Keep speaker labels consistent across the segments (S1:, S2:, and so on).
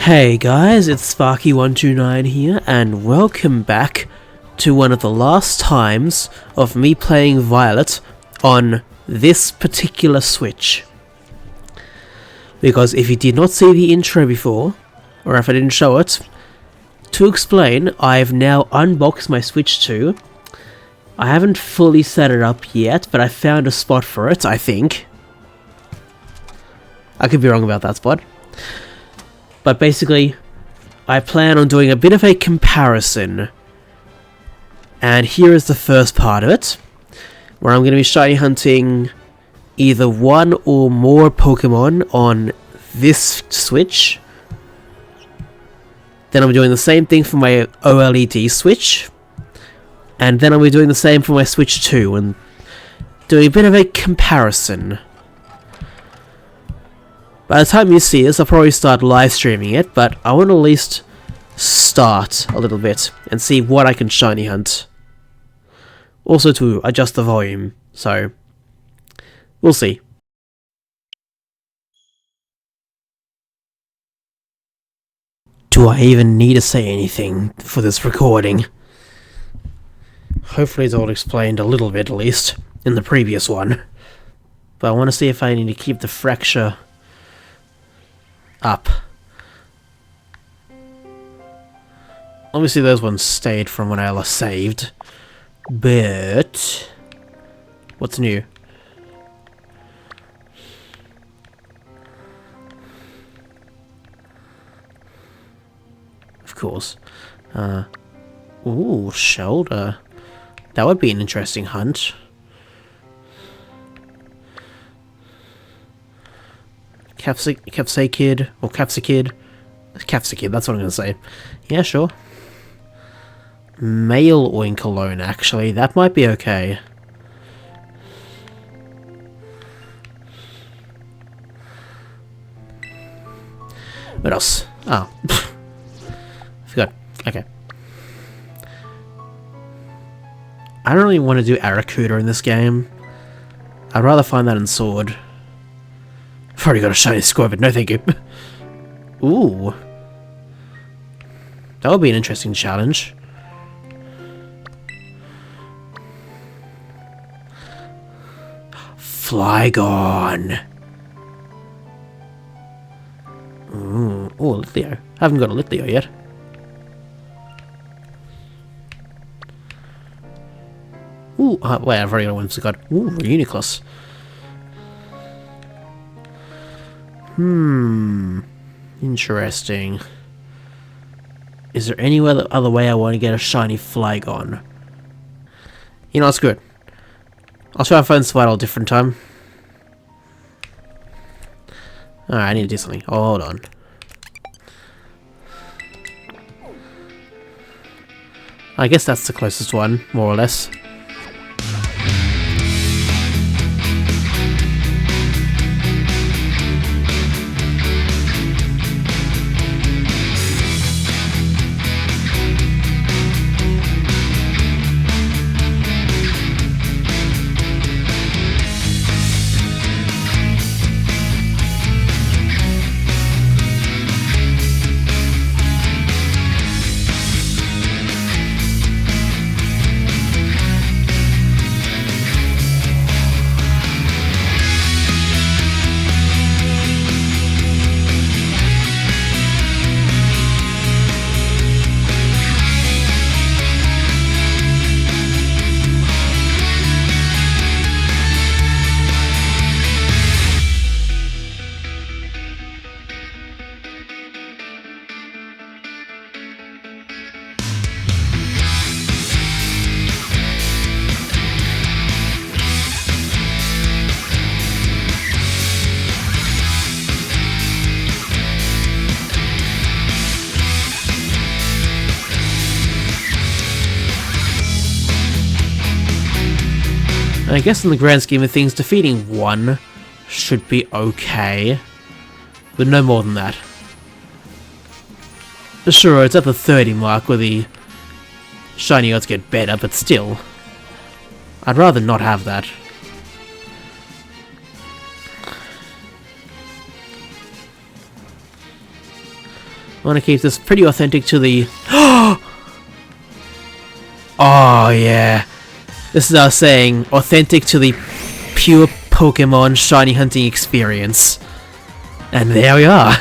S1: Hey guys, it's Sparky129 here, and welcome back to one of the last times of me playing Violet on this particular Switch. Because if you did not see the intro before, or if I didn't show it, to explain, I've now unboxed my Switch 2. I haven't fully set it up yet, but I found a spot for it, I think. I could be wrong about that spot. But basically, I plan on doing a bit of a comparison. And here is the first part of it, where I'm going to be shiny hunting either one or more Pokemon on this Switch. Then I'm doing the same thing for my OLED Switch. And then I'll be doing the same for my Switch 2, and doing a bit of a comparison. By the time you see this, I'll probably start live streaming it, but I want to at least start a little bit and see what I can shiny hunt. Also to adjust the volume, so we'll see. Do I even need to say anything for this recording? Hopefully it's all explained a little bit at least in the previous one. But I want to see if I need to keep the fracture up. Obviously those ones stayed from when I last saved, but what's new? Of course. Ooh, shoulder. That would be an interesting hunt. Capsicid, or Capsicid. Capsicid, that's what I'm going to say. Yeah, sure. Male Oinkologne, actually. That might be okay. What else? Oh. Forgot. Okay. I don't really want to do Aracuda in this game. I'd rather find that in Sword. I've already got a shiny Squirtle, no thank you. Ooh. That would be an interesting challenge. Flygon. Ooh. Oh, Litleo. I haven't got a Litleo yet. Ooh, wait, I've already got one. So ooh, Uniclus. Interesting. Is there any other way I want to get a shiny Flygon? You know, it's good. I'll try and find Swidle a different time. Alright, I need to do something. Oh, hold on. I guess that's the closest one, more or less. I guess in the grand scheme of things, defeating one should be okay, but no more than that. Sure, it's at the 30 mark where the shiny odds get better, but still, I'd rather not have that. want to keep this pretty authentic to the... Oh, yeah. This is us saying, authentic to the pure Pokemon shiny hunting experience. And there we are.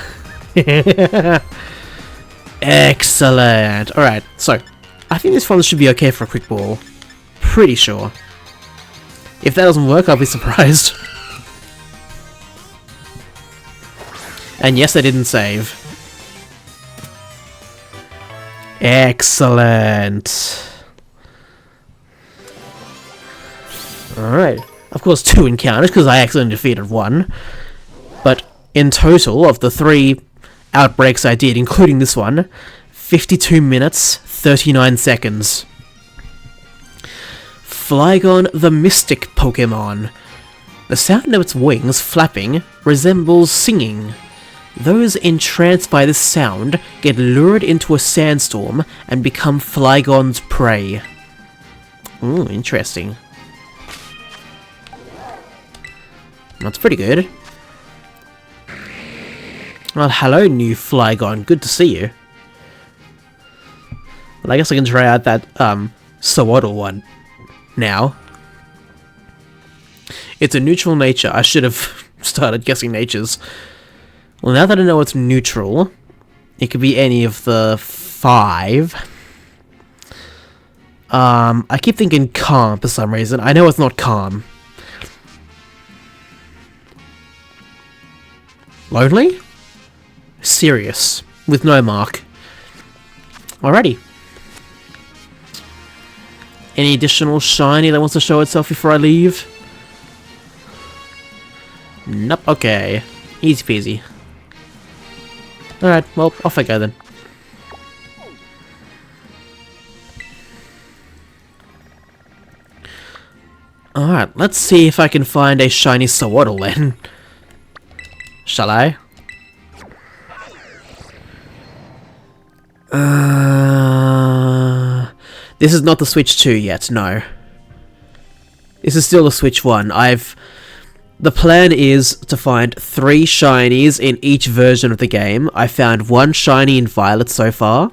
S1: Excellent. Alright, so, I think this one should be okay for a quick ball. Pretty sure. If that doesn't work, I'll be surprised. And yes, I didn't save. Excellent. Alright. Of course, 2 encounters, because I accidentally defeated 1. But in total, of the 3 outbreaks I did, including this one, 52 minutes, 39 seconds. Flygon the Mystic Pokemon. The sound of its wings flapping resembles singing. Those entranced by this sound get lured into a sandstorm and become Flygon's prey. Ooh, interesting. That's pretty good. Well, hello, new Flygon. Good to see you. Well, I guess I can try out that, Swaddle one now. It's a neutral nature. I should have started guessing natures. Well, now that I know it's neutral, it could be any of the 5. I keep thinking calm for some reason. I know it's not calm. Lonely? Serious. With no mark. Alrighty. Any additional shiny that wants to show itself before I leave? Nope, okay. Easy peasy. Alright, well, off I go then. Alright, let's see if I can find a shiny Swaddle then. Shall I? This is not the Switch 2 yet, no. This is still the Switch 1. The plan is to find 3 shinies in each version of the game. I found 1 shiny in Violet so far.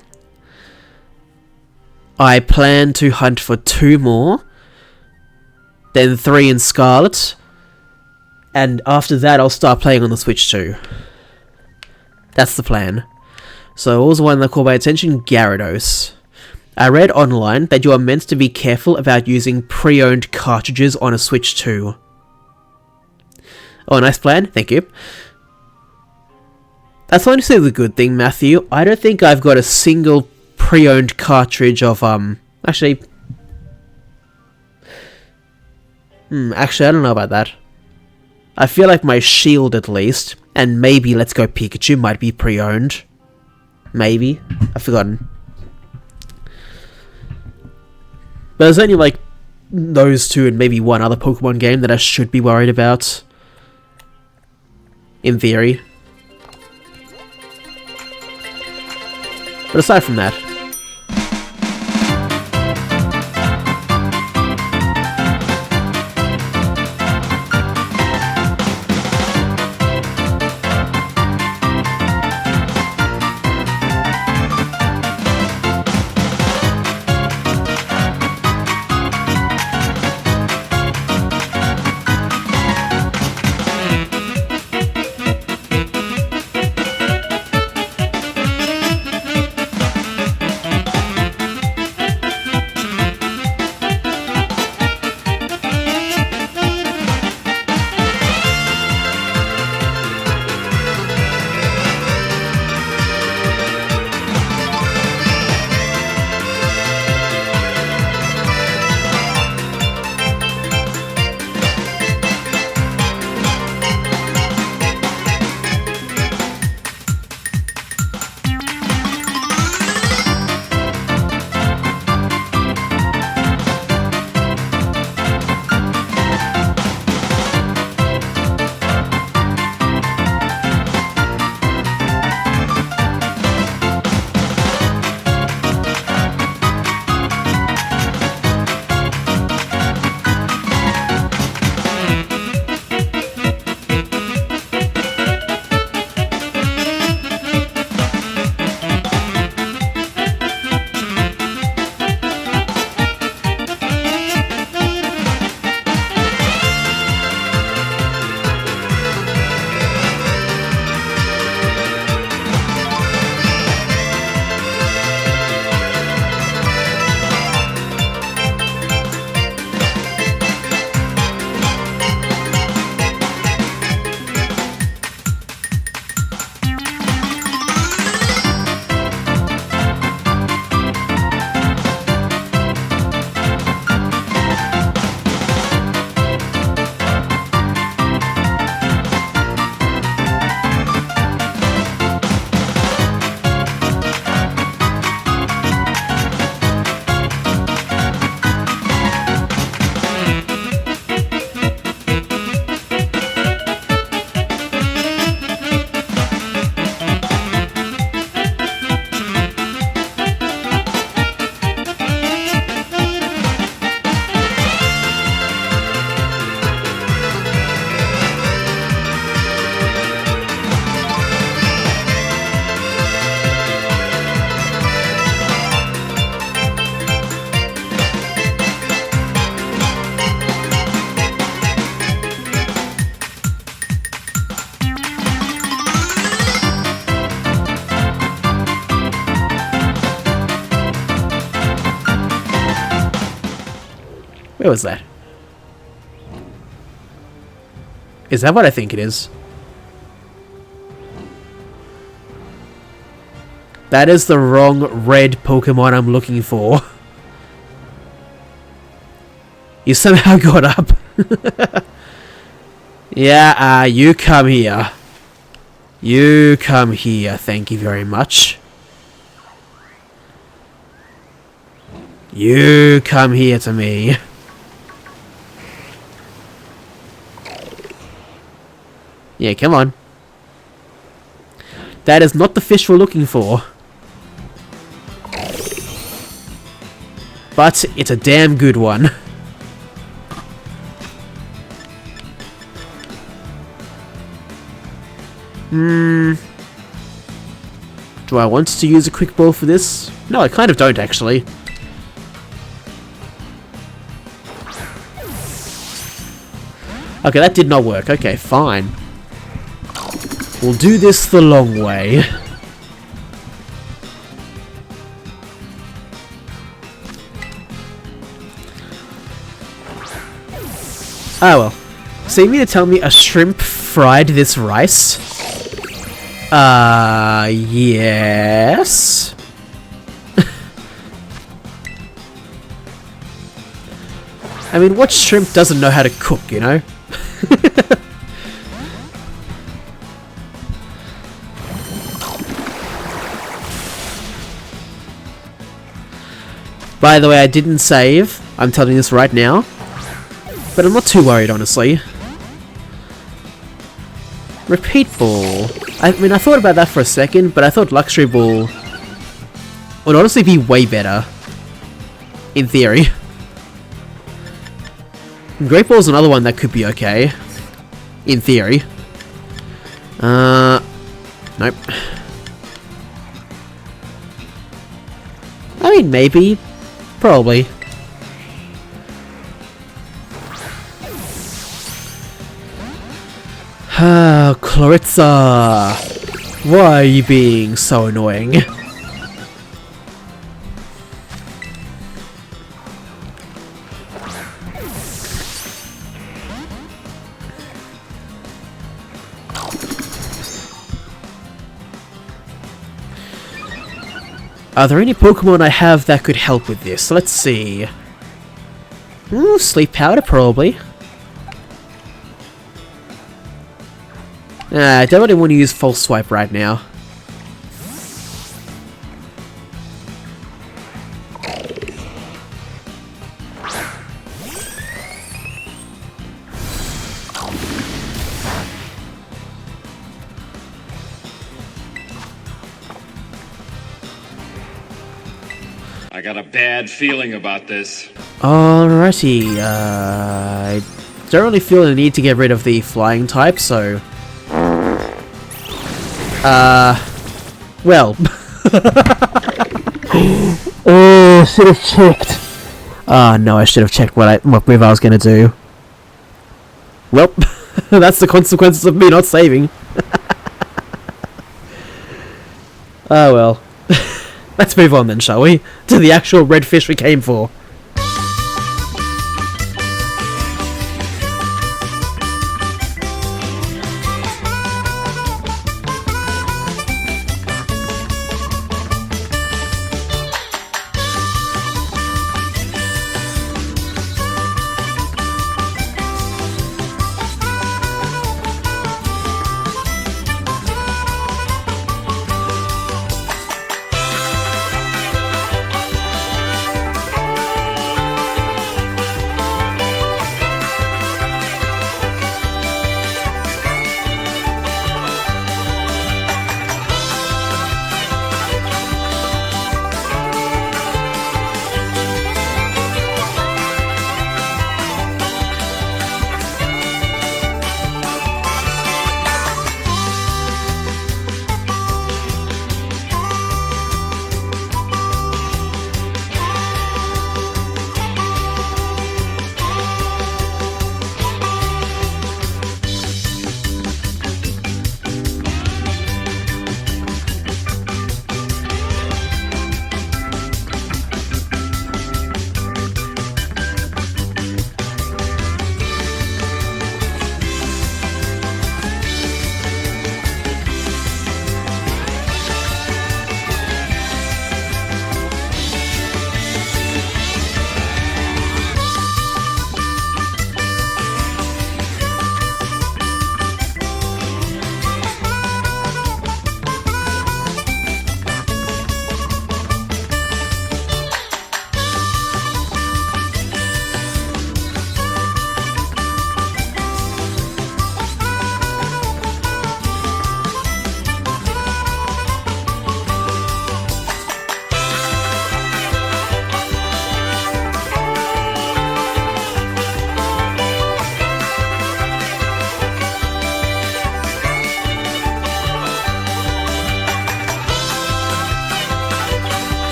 S1: I plan to hunt for 2 more. Then 3 in Scarlet. And after that, I'll start playing on the Switch 2. That's the plan. So, what was the one that caught my attention? Gyarados. I read online that you are meant to be careful about using pre-owned cartridges on a Switch 2. Oh, nice plan. Thank you. That's honestly the good thing, Matthew. I don't think I've got a single pre-owned cartridge of, Actually, I don't know about that. I feel like my Shield, at least, and maybe Let's Go Pikachu might be pre-owned. Maybe. I've forgotten. But there's only, like, those 2 and maybe 1 other Pokemon game that I should be worried about. In theory. But aside from that... Where was that? Is that what I think it is? That is the wrong red Pokemon I'm looking for. You somehow got up. Yeah, you come here. You come here, thank you very much. You come here to me. Yeah, come on. That is not the fish we're looking for. But it's a damn good one. Do I want to use a quick ball for this? No, I kind of don't actually. Okay, that did not work. Okay, fine. We'll do this the long way. Oh well. So you mean to tell me a shrimp fried this rice? Yes. I mean, what shrimp doesn't know how to cook, you know? By the way, I didn't save. I'm telling you this right now. But I'm not too worried, honestly. Repeat ball. I mean, I thought about that for a second, but I thought luxury ball would honestly be way better. In theory. Great ball's another one that could be okay. In theory. Nope. I mean, maybe. Probably. Ah, Clarissa! Why are you being so annoying? Are there any Pokemon I have that could help with this? Let's see. Ooh, Sleep Powder, probably. I don't really want to use False Swipe right now.
S2: I got a bad feeling about this.
S1: Alrighty, I don't really feel the need to get rid of the flying type, so... well... oh, should have checked. Ah, no, I should have checked what move I was gonna do. Well, that's the consequences of me not saving. Oh well. Let's move on then, shall we? To the actual red fish we came for.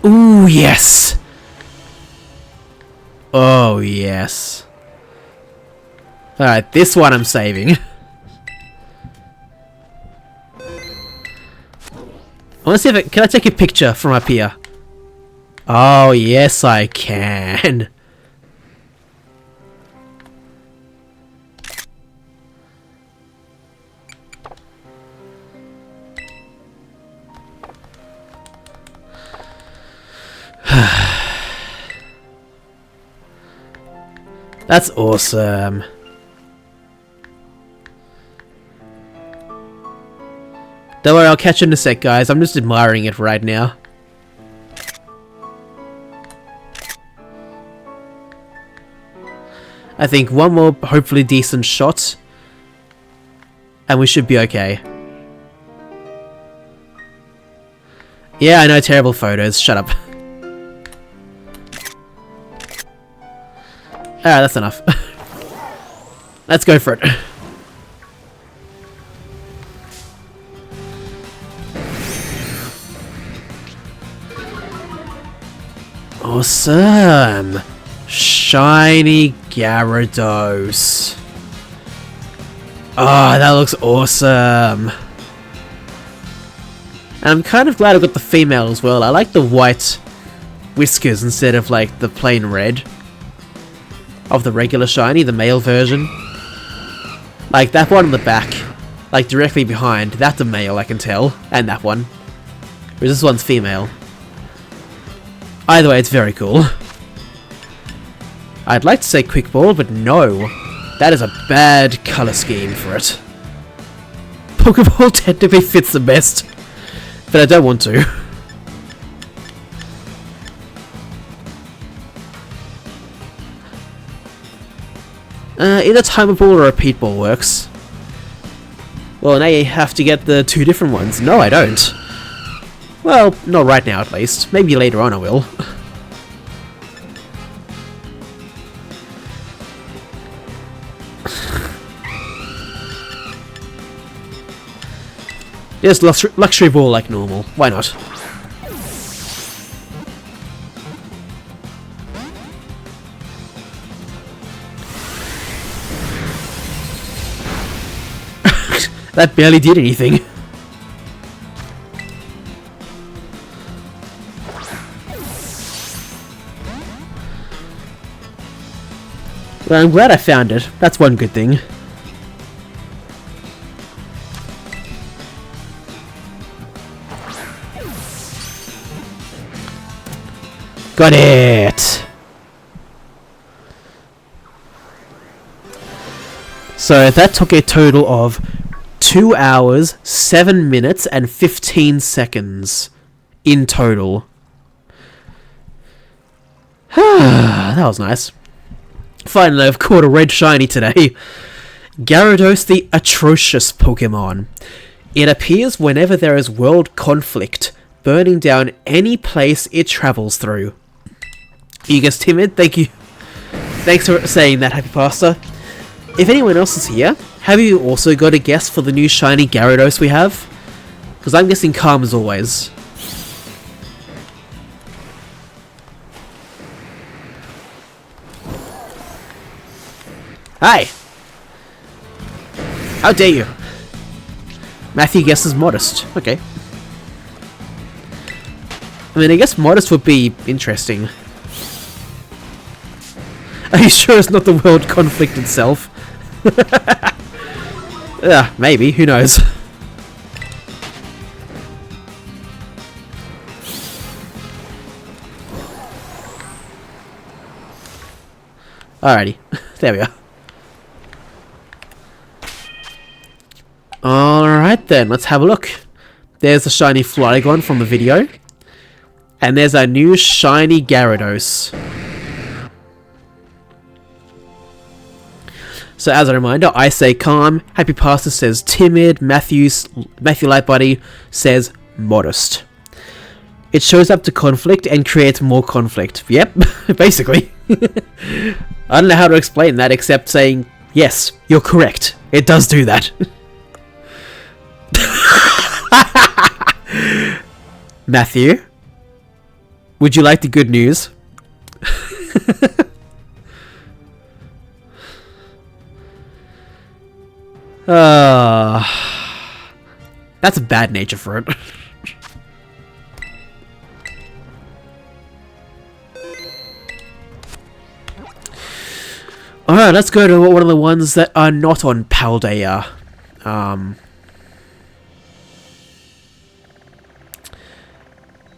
S1: Ooh, yes! Oh, yes. Alright, this one I'm saving. I want to see if can I take a picture from up here? Oh, yes I can. That's awesome. Don't worry, I'll catch you in a sec, guys. I'm just admiring it right now. I think one more, hopefully decent shot, and we should be okay. Yeah, I know, terrible photos. Shut up. Alright, that's enough. Let's go for it. Awesome! Shiny Gyarados. Oh, that looks awesome. And I'm kind of glad I got the female as well. I like the white whiskers instead of like the plain red of the regular shiny, the male version. Like that one on the back, like directly behind, that's a male, I can tell, and that one. Whereas this one's female. Either way, it's very cool. I'd like to say quick ball, but no. That is a bad colour scheme for it. Pokeball technically fits the best, but I don't want to. Either timer ball or repeat ball works. Well, now you have to get the two different ones. No, I don't. Well, not right now at least. Maybe later on I will. Just luxury ball like normal. Why not? That barely did anything. Well, I'm glad I found it. That's one good thing. Got it! So that took a total of 2 hours, 7 minutes, and 15 seconds in total. That was nice. Finally, I've caught a red shiny today. Gyarados, the atrocious Pokemon. It appears whenever there is world conflict, burning down any place it travels through. You guys timid? Thank you. Thanks for saying that, Happy Pasta. If anyone else is here, have you also got a guess for the new shiny Gyarados we have? Because I'm guessing calm as always. Hi! How dare you? Matthew guesses modest. Okay. I mean, I guess modest would be interesting. Are you sure it's not the world conflict itself? Yeah, maybe. Who knows? Alrighty. There we are. Alright then, let's have a look. There's the shiny Flygon from the video. And there's our new shiny Gyarados. So as a reminder, I say calm, Happy Pasta says timid, Matthew Lightbody says modest. It shows up to conflict and creates more conflict. Yep, basically. I don't know how to explain that except saying, yes, you're correct. It does do that. Matthew? Would you like the good news? That's a bad nature for it. Alright, let's go to one of the ones that are not on Paldea.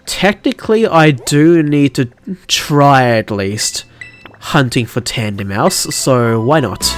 S1: Technically, I do need to try at least hunting for Tandem Mouse, so why not?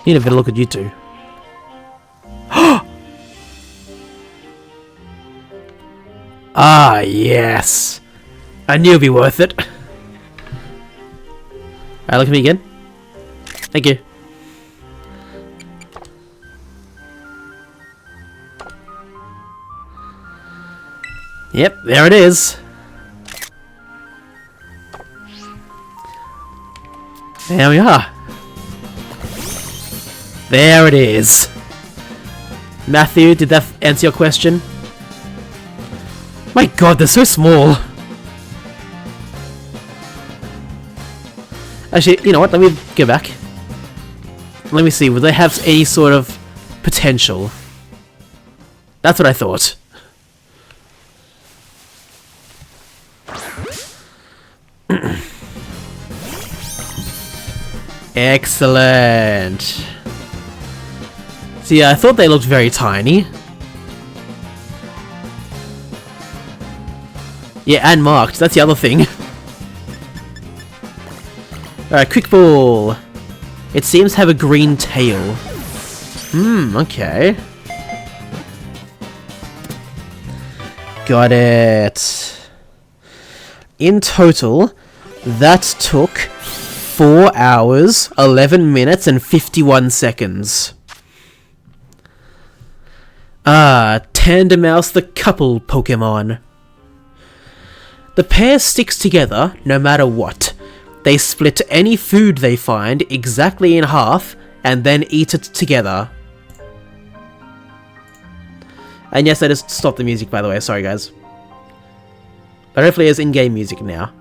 S1: Need a better look at you two. Ah, yes! I knew it'd be worth it. Alright, look at me again. Thank you. Yep, there it is. There we are. There it is. Matthew, did that answer your question? My god, they're so small. Actually, you know what? Let me go back. Let me see. Would they have any sort of potential? That's what I thought. Excellent. See, I thought they looked very tiny. Yeah, and marked. That's the other thing. Alright, quick ball. It seems to have a green tail. Okay. Got it. In total, that took 4 hours, 11 minutes, and 51 seconds. Ah, Tandemaus the couple Pokemon. The pair sticks together no matter what. They split any food they find exactly in half and then eat it together. And yes, I just stopped the music, by the way, sorry guys. But hopefully it's in-game music now.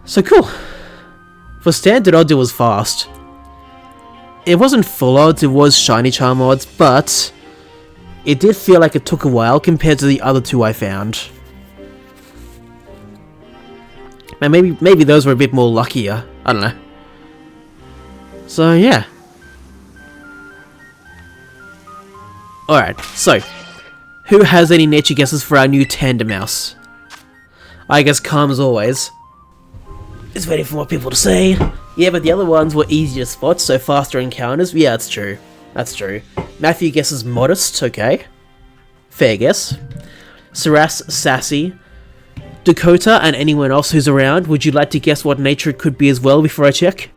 S1: So cool. For standard odds it was fast. It wasn't full odds, it was shiny charm odds, but it did feel like it took a while compared to the other two I found. And maybe those were a bit more luckier. I don't know. So yeah. Alright, so who has any nature guesses for our new Tandemaus? I guess calm as always. Just waiting for more people to say. Yeah, but the other ones were easier to spot, so faster encounters. Yeah, that's true. That's true. Matthew guesses modest, okay. Fair guess. Saras, sassy. Dakota and anyone else who's around, would you like to guess what nature it could be as well before I check?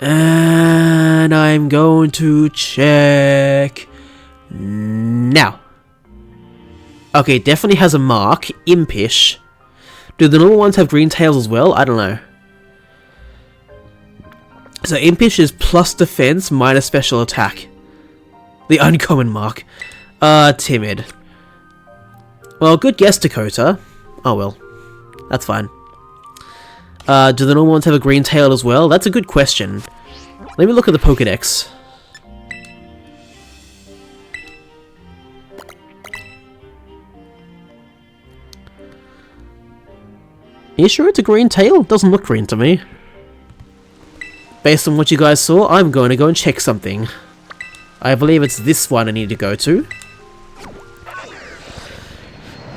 S1: And I'm going to check now. Okay, definitely has a mark. Impish. Do the normal ones have green tails as well? I don't know. So Impish is plus defense minus special attack. The uncommon mark. Timid. Well, good guess, Dakota. Oh well. That's fine. Do the normal ones have a green tail as well? That's a good question. Let me look at the Pokédex. Are you sure it's a green tail? It doesn't look green to me. Based on what you guys saw, I'm going to go and check something. I believe it's this one I need to go to.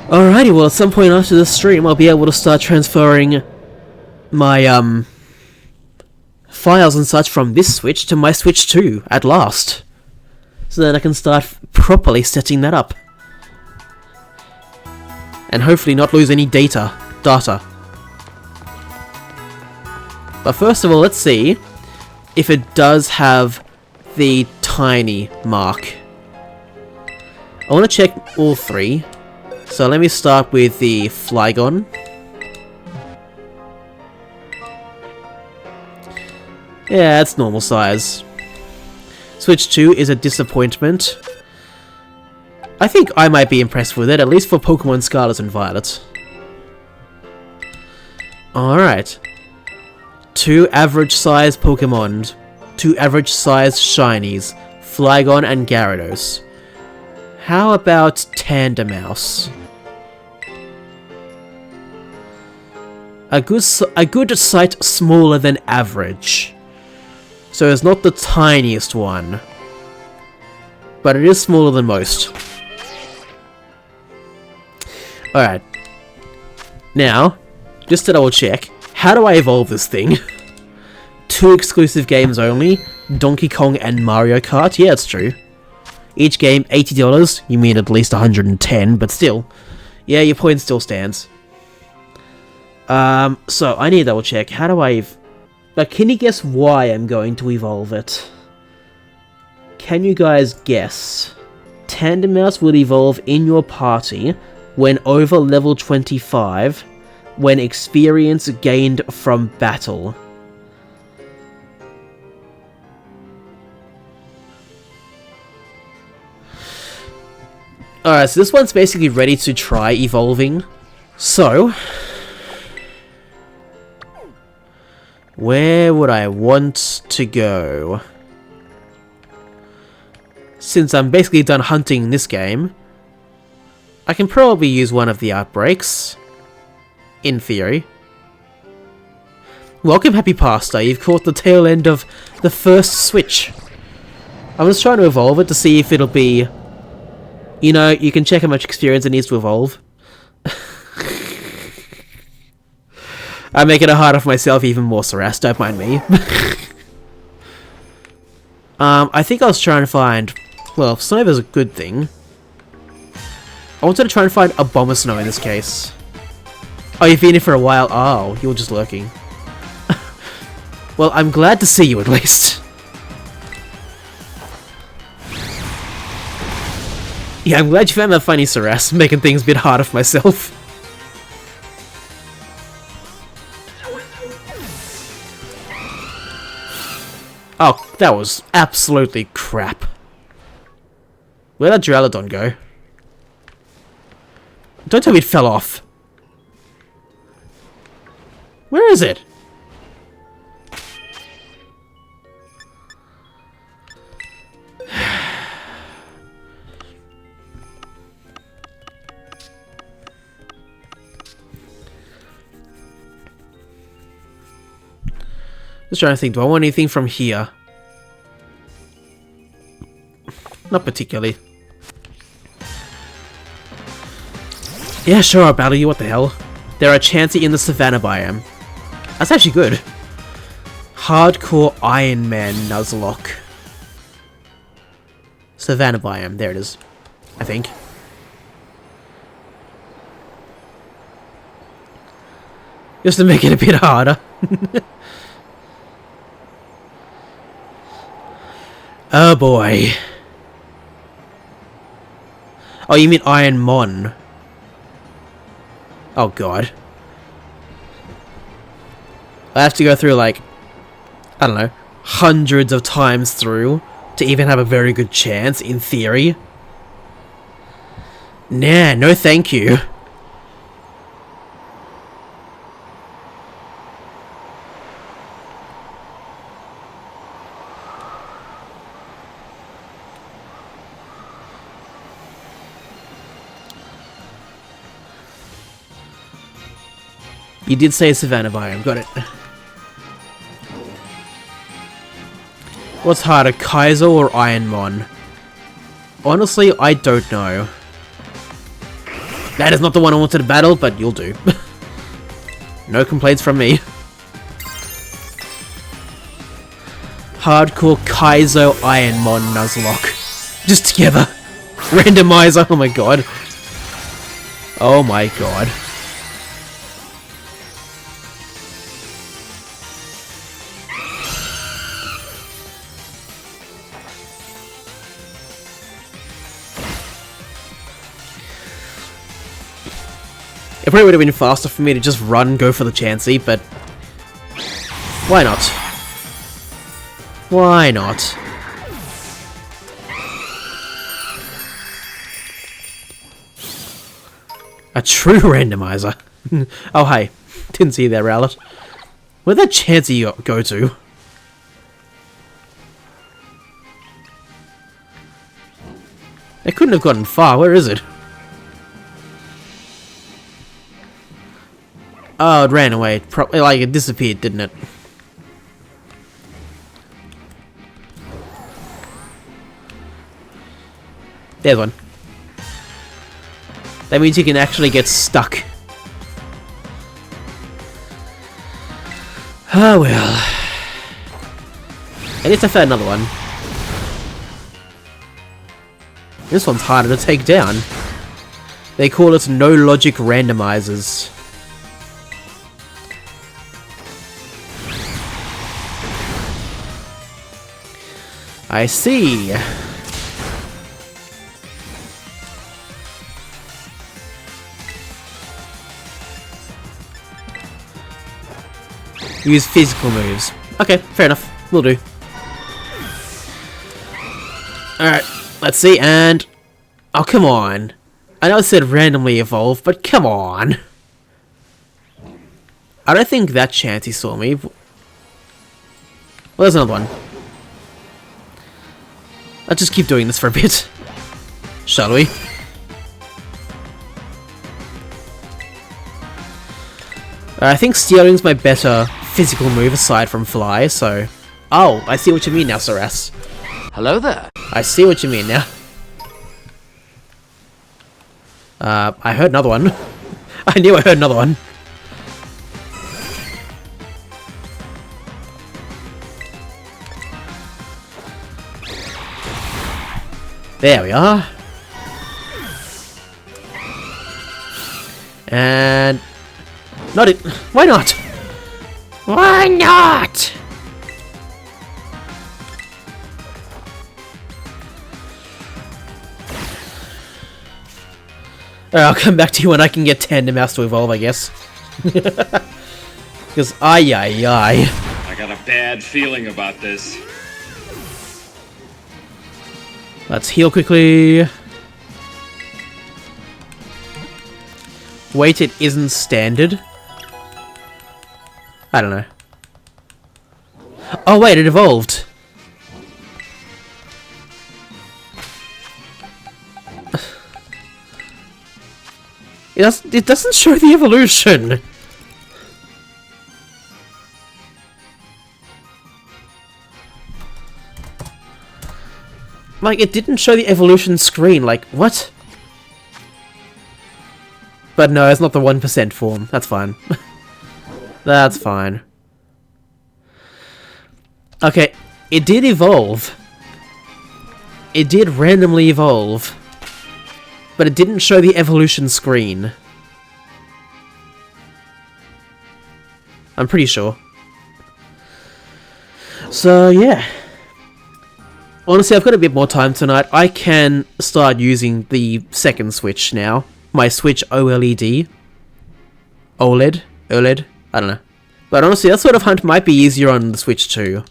S1: Alrighty, well at some point after the stream I'll be able to start transferring my files and such from this Switch to my Switch 2 at last. So then I can start properly setting that up. And hopefully not lose any data. But first of all, let's see if it does have the tiny mark. I want to check all three. So let me start with the Flygon. Yeah, it's normal size. Switch 2 is a disappointment. I think I might be impressed with it, at least for Pokemon Scarlet and Violet. Alright. 2 average size Pokemon. 2 average size Shinies. Flygon and Gyarados. How about Tandemaus? A good sight smaller than average. So it's not the tiniest one. But it is smaller than most. Alright. Now, just to double check, how do I evolve this thing? 2 exclusive games only, Donkey Kong and Mario Kart. Yeah, it's true. Each game, $80. You mean at least 110, but still. Yeah, your point still stands. So I need to double check. How do I... But can you guess why I'm going to evolve it? Can you guys guess? Tandem Mouse will evolve in your party when over level 25, when experience gained from battle. Alright, so this one's basically ready to try evolving. So... where would I want to go? Since I'm basically done hunting in this game, I can probably use one of the outbreaks. In theory. Welcome, Happy Pasta. You've caught the tail end of the first Switch. I'm just trying to evolve it to see if it'll be... You know, you can check how much experience it needs to evolve. I'm making it harder for myself even more, Saras, don't mind me. I think I was trying to find... Well, Snova's a good thing. I wanted to try and find a Bomber Snow in this case. Oh, you've been here for a while? Oh, you were just lurking. Well, I'm glad to see you at least. Yeah, I'm glad you found that funny, Saras, making things a bit harder for myself. Oh, that was absolutely crap. Where'd that Duraludon go? Don't tell me it fell off. Where is it? Just trying to think, do I want anything from here? Not particularly. Yeah, sure, I'll battle you, what the hell. There are Chansey in the Savannah biome. That's actually good. Hardcore Iron Man Nuzlocke. Savannah biome, there it is. I think. Just to make it a bit harder. Oh boy. Oh, you mean Iron Mon. Oh god. I have to go through like, I don't know, hundreds of times through to even have a very good chance, in theory. Nah, no thank you. You did say Savannah biome, got it. What's harder, Kaizo or Ironmon? Honestly, I don't know. That is not the one I wanted to battle, but you'll do. No complaints from me. Hardcore Kaizo Ironmon Nuzlocke. Just together. Randomizer, oh my god. Oh my god. It probably would have been faster for me to just run and go for the Chansey, but... why not? Why not? A true randomizer. Oh, hey. Didn't see you there, Rowlet. Where'd that Chansey go to? It couldn't have gotten far. Where is it? Oh, it ran away. Like, it disappeared, didn't it? There's one. That means you can actually get stuck. Oh well. At least I found another one. This one's harder to take down. They call it no logic randomizers. I see. Use physical moves. Okay, fair enough. Will do. Alright, let's see, and... Oh, come on. I know it said randomly evolve, but come on. I don't think that Chanty saw me. Well, there's another one. Let's just keep doing this for a bit. Shall we? I think Stealing's my better physical move aside from Fly, so... Oh, I see what you mean now, Saras.
S3: Hello there.
S1: I see what you mean now. I heard another one. I knew I heard another one. There we are. And... Not it. Why not? Why not? I'll come back to you when I can get Tandem Mouse to evolve, I guess. Because, I
S2: got a bad feeling about this.
S1: Let's heal quickly. Wait, it isn't standard. I don't know. Oh wait, it evolved. It doesn't show the evolution. Like, it didn't show the evolution screen, like, what? But no, it's not the 1% form. That's fine. That's fine. Okay, it did evolve. It did randomly evolve. But it didn't show the evolution screen. I'm pretty sure. So, yeah. Honestly, I've got a bit more time tonight. I can start using the second Switch now. My Switch OLED. OLED? OLED? I don't know. But honestly, that sort of hunt might be easier on the Switch too.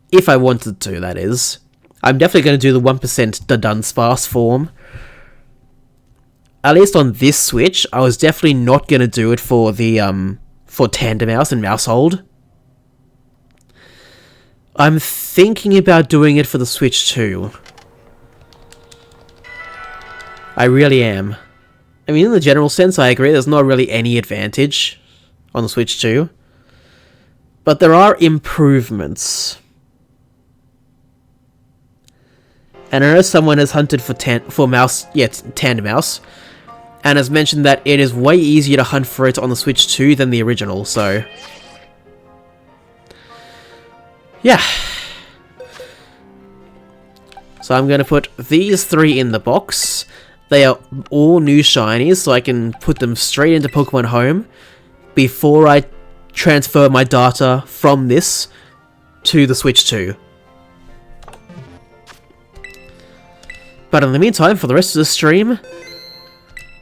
S1: If I wanted to, that is. I'm definitely going to do the 1% the Dunsparce form. At least on this Switch, I was definitely not going to do it for the, for Tandem Mouse and Mousehold. I'm thinking about doing it for the Switch too. I really am. I mean, in the general sense, I agree, there's not really any advantage on the Switch 2. But there are improvements. And I know someone has hunted for Tandem Mouse, and has mentioned that it is way easier to hunt for it on the Switch 2 than the original, so... yeah. So I'm going to put these three in the box. They are all new shinies, so I can put them straight into Pokemon Home before I transfer my data from this to the Switch 2. But in the meantime, for the rest of the stream,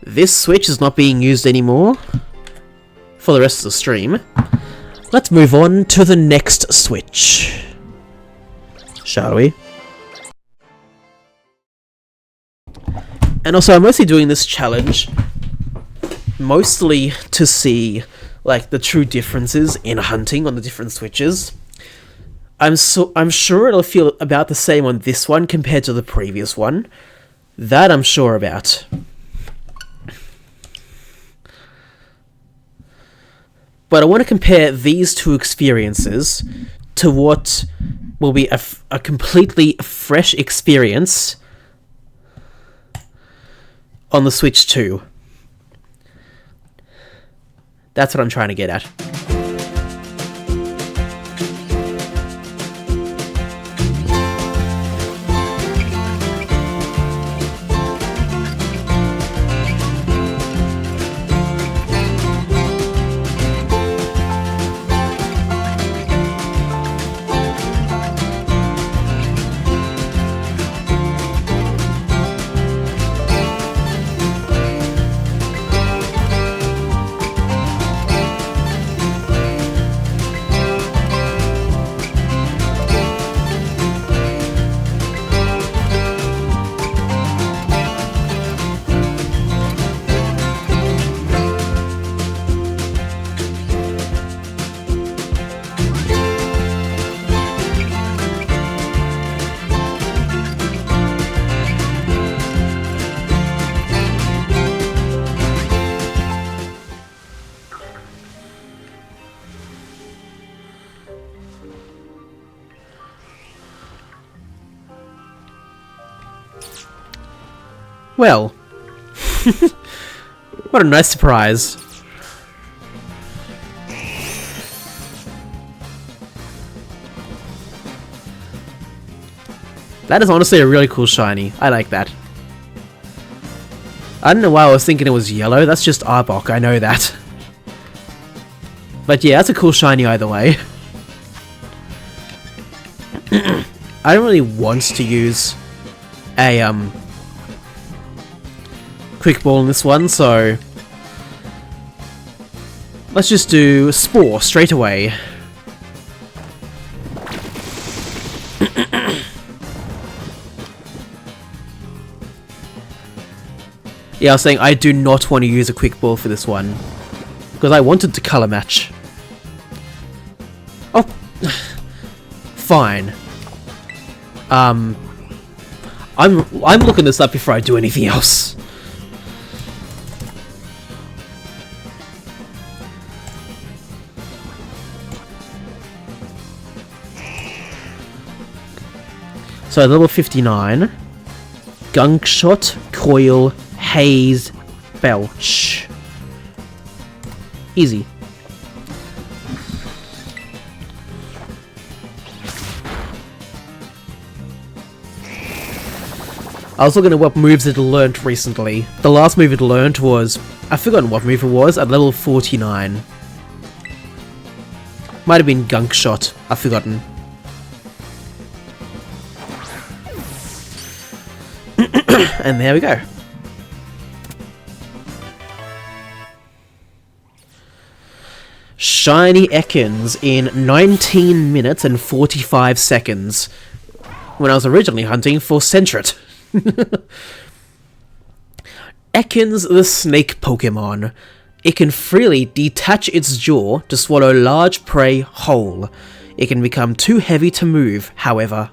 S1: this Switch is not being used anymore. For the rest of the stream, let's move on to the next Switch. Shall we? And also, I'm mostly doing this challenge mostly to see, like, the true differences in hunting on the different Switches. I'm sure it'll feel about the same on this one compared to the previous one. That I'm sure about. But I want to compare these two experiences to what will be a completely fresh experience on the Switch 2. That's what I'm trying to get at. Well, what a nice surprise. That is honestly a really cool shiny. I like that. I don't know why I was thinking it was yellow. That's just Arbok, I know that. But yeah, that's a cool shiny either way. I don't really want to use a quick ball in this one, so let's just do Spore straight away. Yeah, I was saying I do not want to use a quick ball for this one because I wanted to color match. Oh, fine. I'm looking this up before I do anything else. So level 59, Gunk Shot, Coil, Haze, Belch. Easy. I was looking at what moves it learnt recently. The last move it learnt was, I've forgotten what move it was, at level 49. Might have been Gunk Shot, I've forgotten. And there we go. Shiny Ekans in 19 minutes and 45 seconds. When I was originally hunting for Sentret. Ekans the snake Pokemon. It can freely detach its jaw to swallow large prey whole. It can become too heavy to move, however.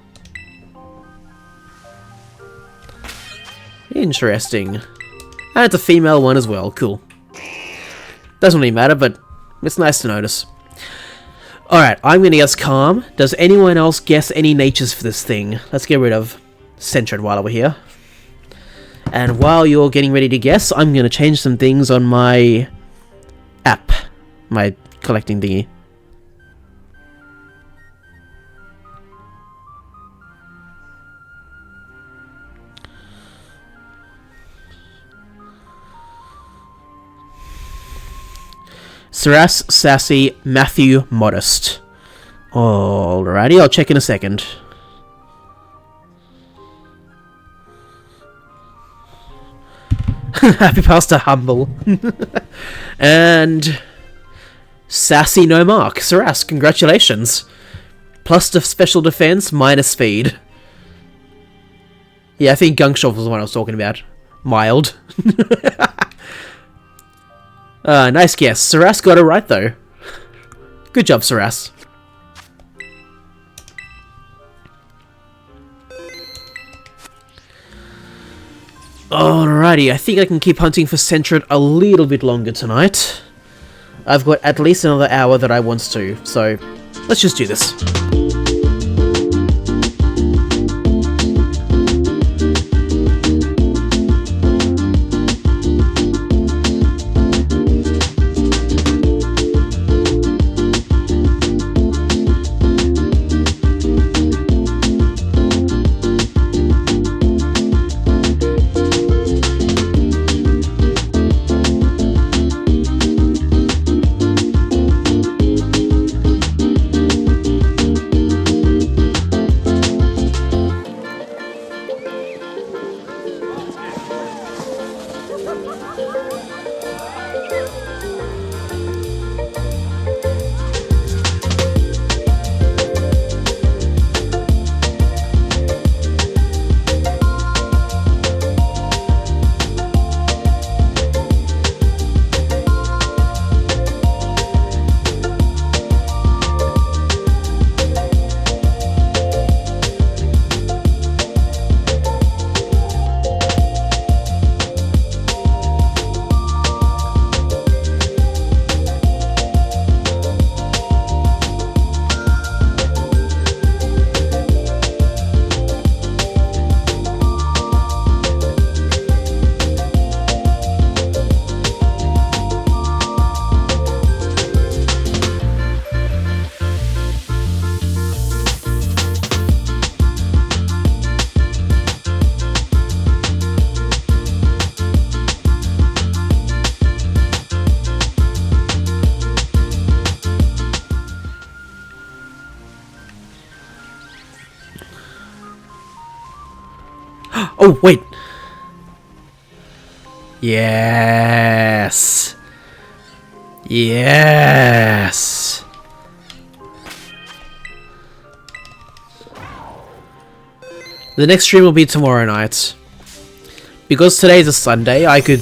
S1: Interesting. And it's a female one as well, cool. Doesn't really matter, but it's nice to notice. Alright, I'm gonna guess Calm. Does anyone else guess any natures for this thing? Let's get rid of Sentret while we're here. And while you're getting ready to guess, I'm gonna change some things on my app. My collecting thingy. Saras, Sassy, Matthew, Modest. Alrighty, I'll check in a second. Happy Pastor Humble. And Sassy no mark. Saras, congratulations. Plus the special defense, minus speed. Yeah, I think Gunkshot was the one I was talking about. Mild. Nice guess. Saras got it right, though. Good job, Saras. Alrighty, I think I can keep hunting for Sentret a little bit longer tonight. I've got at least another hour that I want to, so let's just do this. Oh, wait. Yes. Yes. The next stream will be tomorrow night. Because today's a Sunday, I could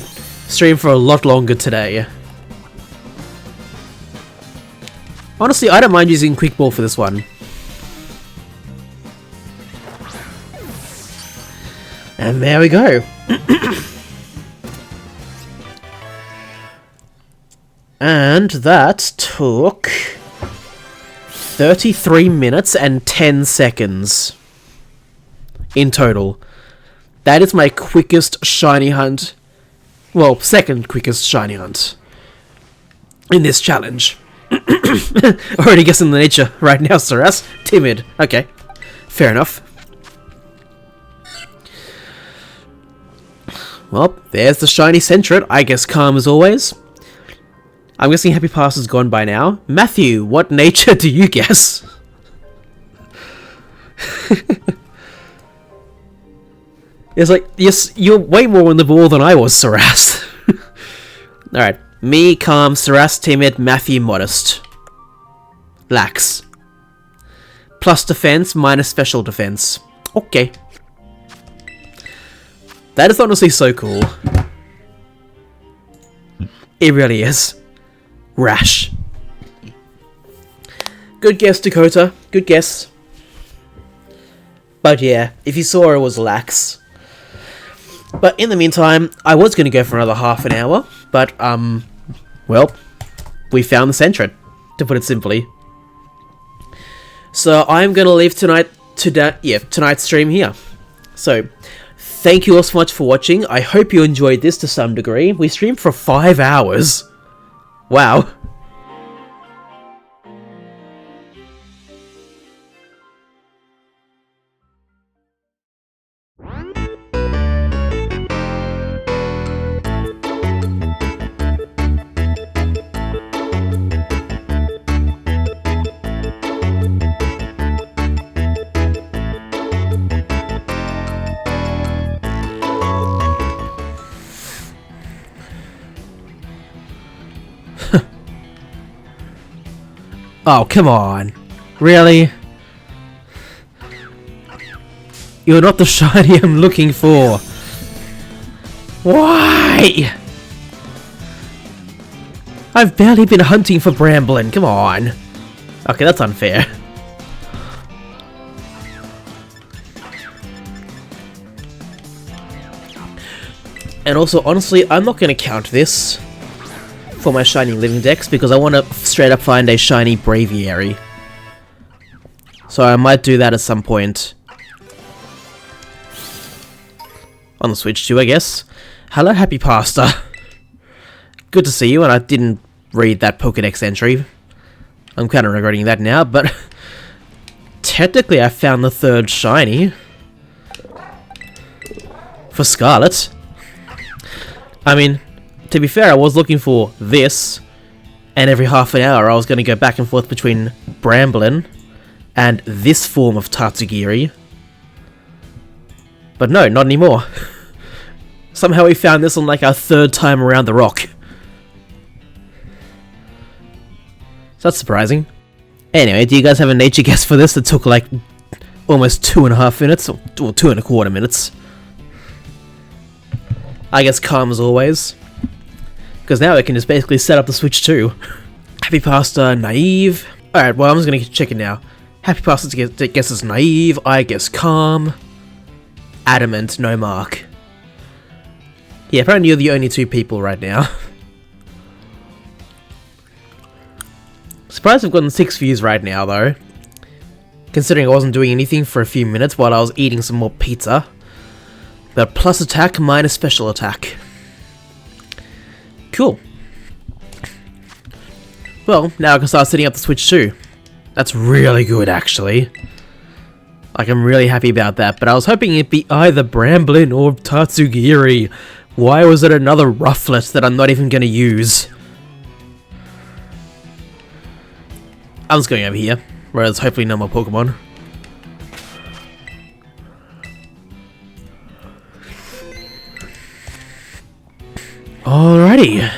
S1: stream for a lot longer today. Honestly, I don't mind using Quick Ball for this one. And there we go. And that took 33 minutes and 10 seconds in total. That is my quickest shiny hunt. Well, second quickest shiny hunt in this challenge. Already guessing the nature right now, Saras. Timid. Okay. Fair enough. Well, there's the shiny Centret. I guess calm as always. I'm guessing Happy Pass is gone by now. Matthew, what nature do you guess? It's like, yes, you're way more on the ball than I was, Saras. Alright. Me, calm, Saras, timid, Matthew, modest. Lax. Plus defense, minus special defense. Okay. That is honestly so cool. It really is. Rash. Good guess, Dakota. Good guess. But yeah, if you saw it was lax. But in the meantime, I was going to go for another half an hour, but, well, we found the Centret, to put it simply. So I'm going to leave tonight's stream here. So, thank you all so much for watching. I hope you enjoyed this to some degree. We streamed for 5 hours. Wow. Oh, come on. Really? You're not the shiny I'm looking for. Why? I've barely been hunting for Bramblin, come on. Okay, that's unfair. And also, honestly, I'm not going to count this for my shiny living dex because I want to straight up find a shiny Braviary. So I might do that at some point. On the Switch too, I guess. Hello, Happy Pasta. Good to see you, and I didn't read that Pokédex entry. I'm kind of regretting that now, but technically I found the third shiny for Scarlet. I mean, to be fair, I was looking for this, and every half an hour I was going to go back and forth between Bramblin and this form of Tatsugiri. But no, not anymore. Somehow we found this on like our third time around the rock. So that's surprising. Anyway, do you guys have a nature guess for this that took like almost 2.5 minutes, or 2.25 minutes? I guess calm as always. Because now I can just basically set up the Switch too. Happy Pasta, naive. Alright, well I'm just gonna check it now. Happy Pasta guesses naive, I guess calm. Adamant, no mark. Yeah, apparently you're the only two people right now. Surprised I've gotten 6 views right now though. Considering I wasn't doing anything for a few minutes while I was eating some more pizza. But plus attack, minus special attack. Cool. Well, now I can start setting up the Switch too. That's really good, actually. Like, I'm really happy about that, but I was hoping it'd be either Bramblin or Tatsugiri. Why was it another Rufflet that I'm not even gonna use? I'm just going over here, where there's hopefully no more Pokemon. Alrighty.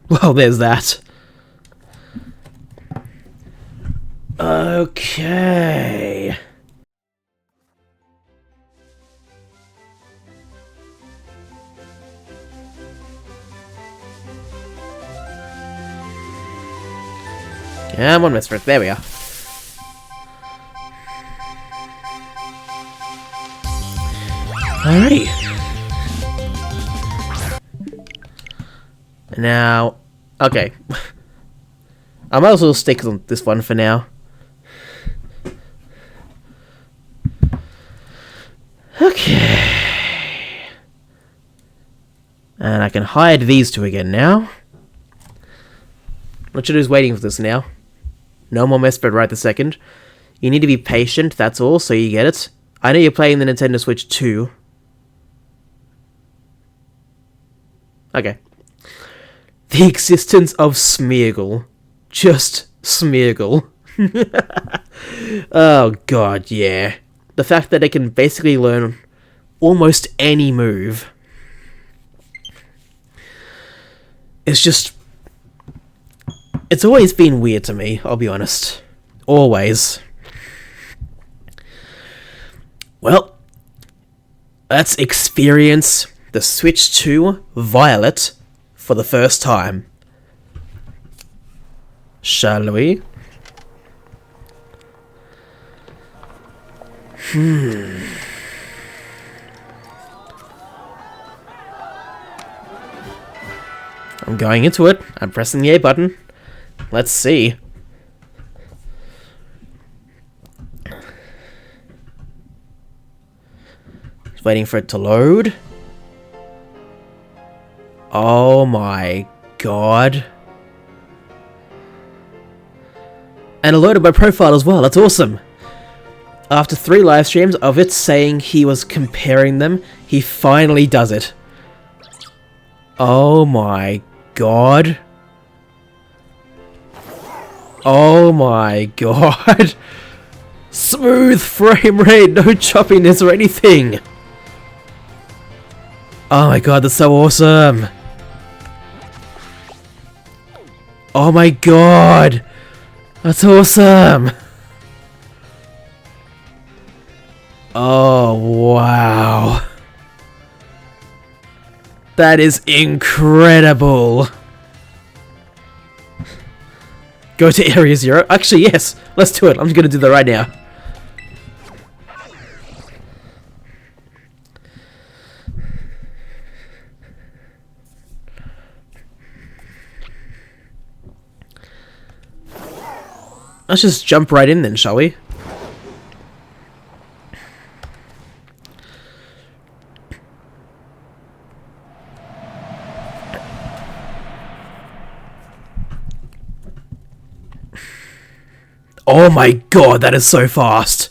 S1: Well, there's that. Okay. Come on, Mister. There we are. Alrighty. Now, okay. I might as well stick on this one for now. Okay. And I can hide these two again now. What should do is waiting for this now. No more mess spread right this second. You need to be patient, that's all, so you get it. I know you're playing the Nintendo Switch 2. Okay. The existence of Smeargle. Just Smeargle. Oh god, yeah. The fact that it can basically learn almost any move is just... It's always been weird to me, I'll be honest. Always. Well, let's experience the Switch 2 Violet for the first time. Shall we? I'm going into it. I'm pressing the A button. Let's see. Just waiting for it to load. Oh my god. And it loaded my profile as well. That's awesome. After 3 live streams of it saying he was comparing them, he finally does it. Oh my god. Oh my god. Smooth frame rate, no choppiness or anything. Oh my god, that's so awesome. Oh my god. That's awesome. Oh, wow. That is incredible. Go to Area 0? Actually, yes. Let's do it. I'm just gonna do that right now. Let's just jump right in then, shall we? Oh my god, that is so fast.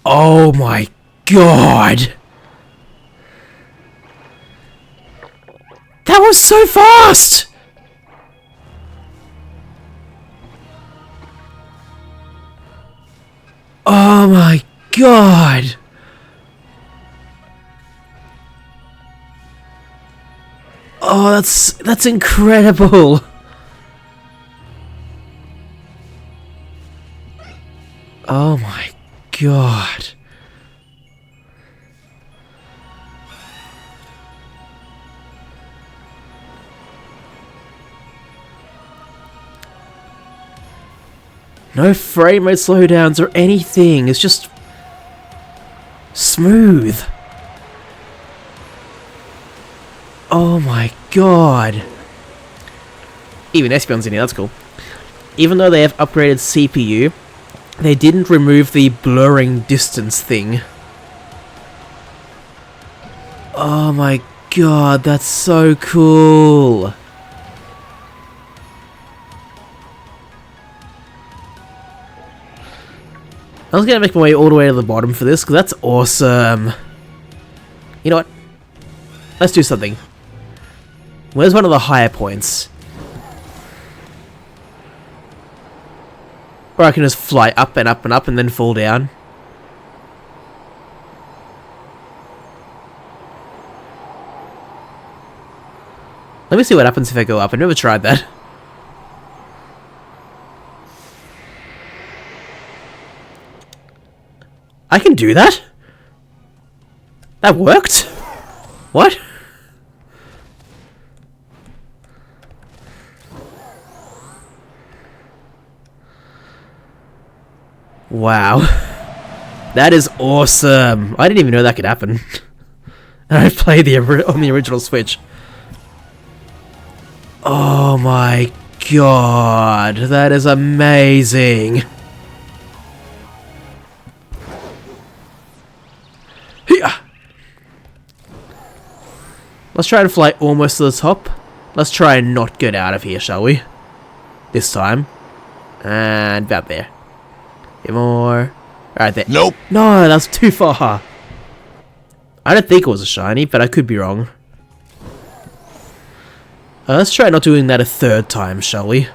S1: Oh my god. That was so fast! Oh my god. Oh, that's incredible. Oh my god. No frame rate slowdowns or anything. It's just smooth. Oh my god. Even Espion's in here, that's cool. Even though they have upgraded CPU, they didn't remove the blurring distance thing. Oh my god, that's so cool. I was gonna make my way all the way to the bottom for this, because that's awesome. You know what? Let's do something. Where's one of the higher points? Or I can just fly up and up and up and then fall down. Let me see what happens if I go up. I've never tried that. I can do that? That worked? What? Wow. That is awesome. I didn't even know that could happen. And I played on the original Switch. Oh my god. That is amazing. Let's try and fly almost to the top. Let's try and not get out of here, shall we? This time. And about there. A bit more. Right there.
S3: Nope.
S1: No, that's too far. I don't think it was a shiny, but I could be wrong. Let's try not doing that a third time, shall we?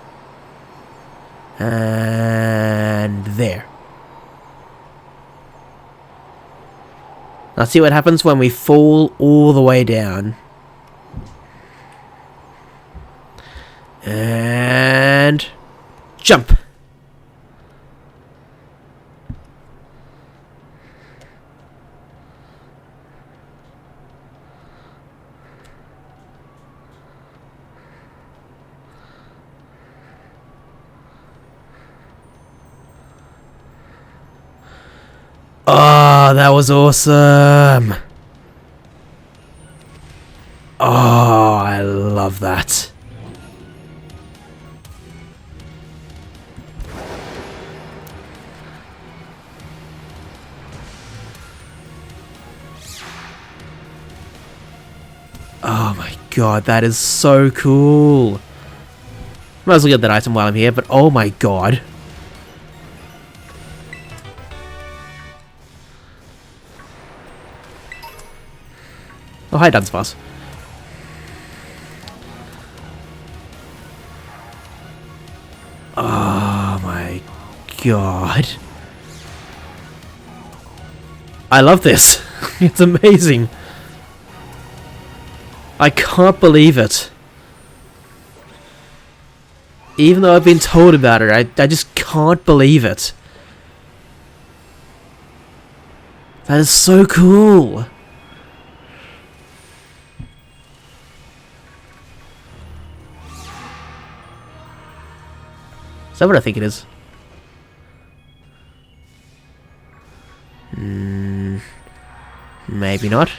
S1: And there. Let's see what happens when we fall all the way down. And jump. Oh, that was awesome. Oh, I love that. Oh my god, that is so cool. Might as well get that item while I'm here, but oh my god. Oh, hi, Dunsparce. Oh my god. I love this. It's amazing. I can't believe it. Even though I've been told about it, I just can't believe it. That is so cool. Is that what I think it is? Maybe not.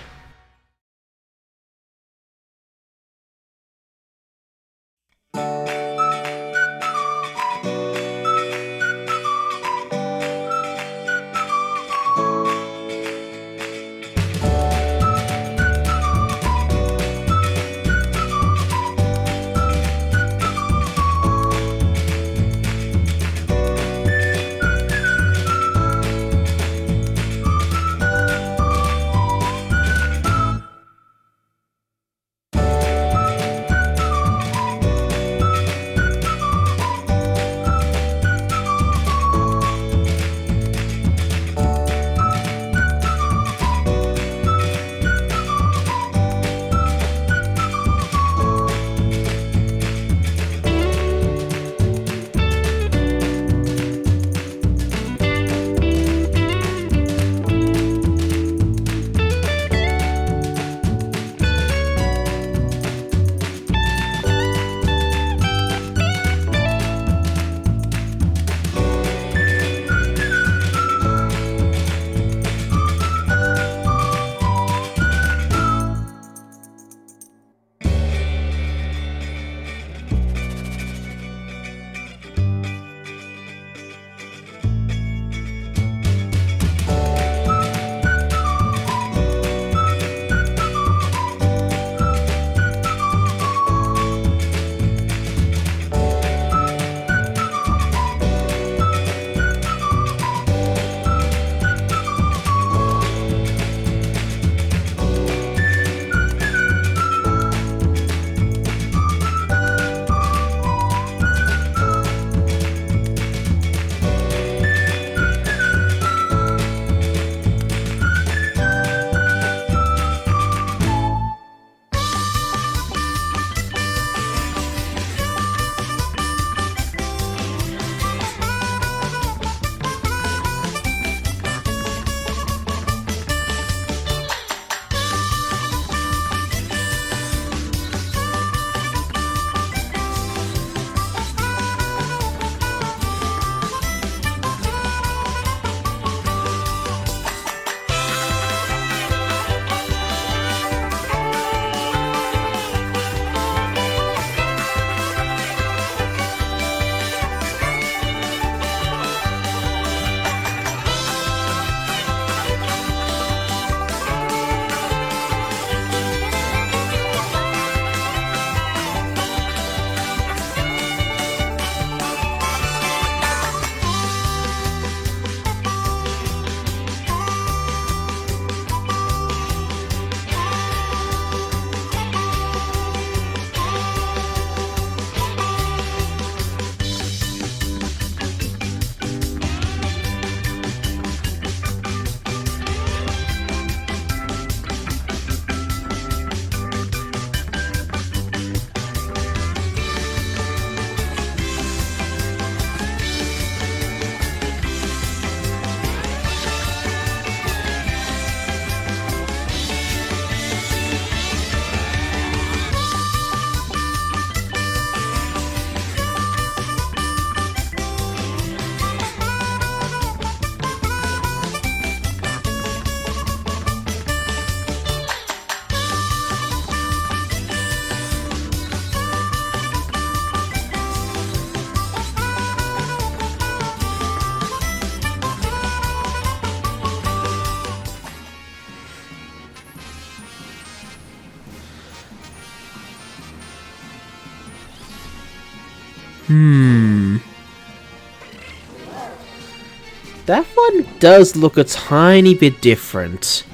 S1: That one does look a tiny bit different.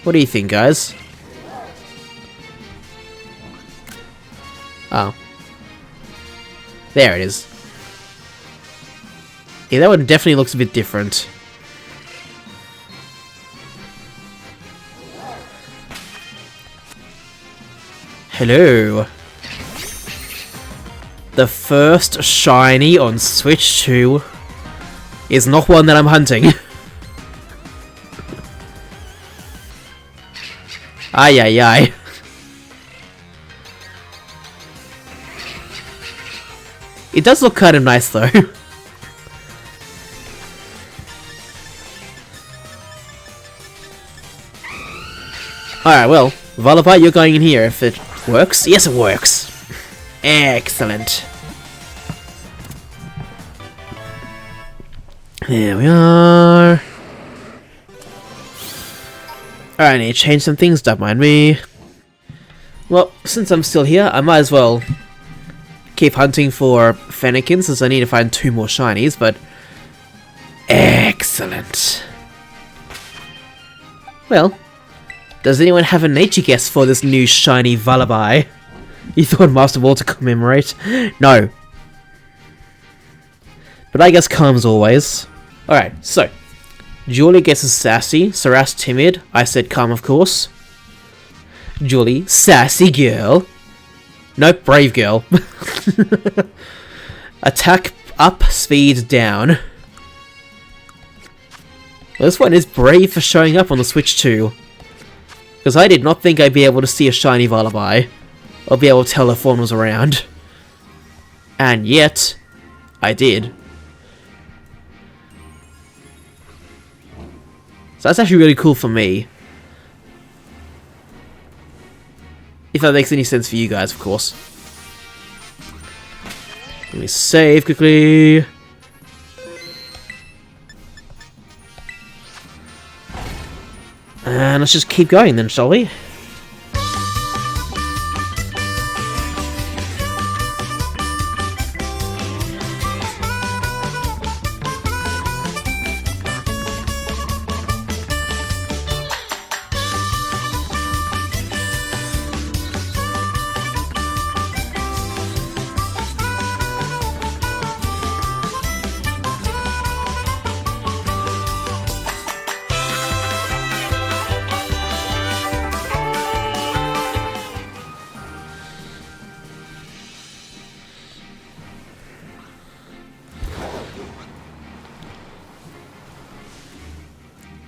S1: What do you think, guys? Oh. There it is. Yeah, that one definitely looks a bit different. Hello. The first shiny on Switch 2 is not one that I'm hunting. Ay ay ay. It does look kind of nice though. Alright, well, Volleyball, you're going in here if it works. Yes, it works. Excellent. There we are. Alright, I need to change some things, don't mind me. Well, since I'm still here, I might as well keep hunting for Fennekin, since I need to find 2 more shinies, but... Excellent. Well, does anyone have a nature guess for this new shiny Vullaby? You thought Master Ball to commemorate? No. But I guess calm as always. Alright, so. Julie guesses sassy, Saras timid, I said calm of course. Julie, sassy girl. Nope, brave girl. Attack up, speed down. Well, this one is brave for showing up on the Switch 2. Because I did not think I'd be able to see a shiny Vullaby, or be able to tell if one was around. And yet, I did. So that's actually really cool for me. If that makes any sense for you guys, of course. Let me save quickly. And let's just keep going then, shall we?